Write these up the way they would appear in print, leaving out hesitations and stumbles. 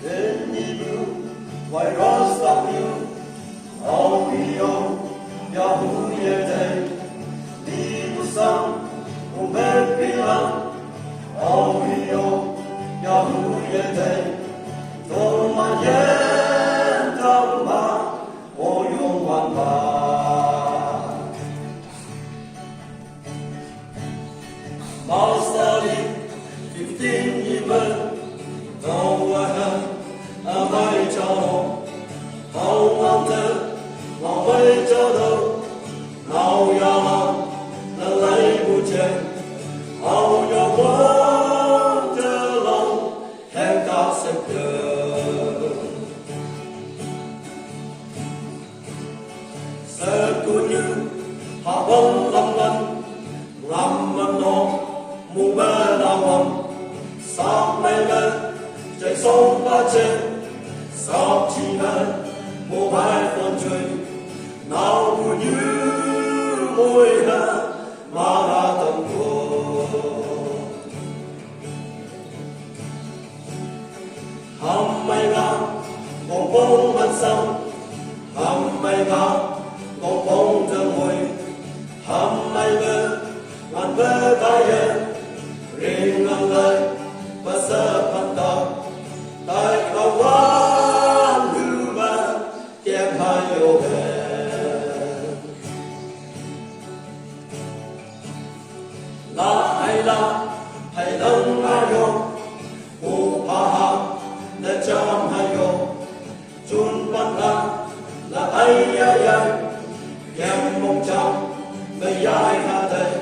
đến đi bu quay rót stop you all we own Yahoo ye day đi bu sang umber pilang all we own Yahoo ye day to ma yen tam ma o yong wan ba Master 15 years no one a mai cho hậu mong tới mong với cho đâu nào ya là lấy bu chân hậu ya quên trở lòng hẹn ta sẽ được sẽ cũng như họ bông lâm nó mù mơ nào mong sao mây lên chạy sông ba trên sao chỉ nên mùa bài phân chơi nào cũng như môi hờ mà đã tâm cô hầm mây ngã bông bông mặt sông hầm mây ngã bông bông chân môi hầm mây lên ngàn vỡ tay riêng ngang lời và sơ phân tâm tại cầu quan lưu ban kèm hai yêu hẹn là hay lăng ai yêu phù phá hạng để chăm hay yêu chun văn lăng là ai kèm mong trong về ai hạ thầy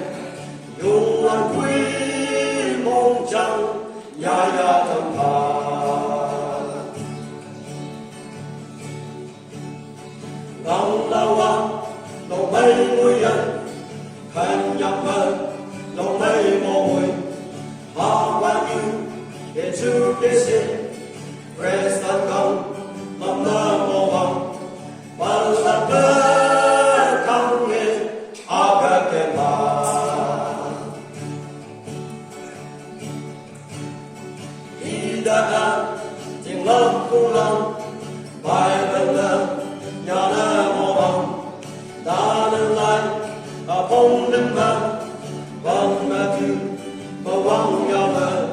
dùng ăn quý mong trong ya thầm thà lòng lao ăn lòng mây nguy nhân khen nhập hơn lòng mây mồ mùi hạ quan như để chú kế sinh rest tận công mầm nơ mồ vòng và là bơ không nghe hạ bơ kèm bà đã tiếng lâm cung lâm bài bên lâm nhà nơ mô bằng ta nâng lại và phong nâng vâng vâng mẹ thư và vâng nhau mơ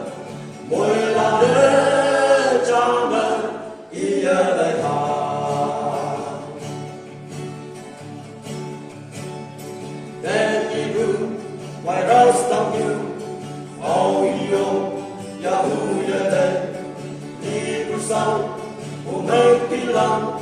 mùi là đế cha mơ ý ở đây thà then you do why rust on you oh you Yahoo ye day đi bu sang u mê pi lang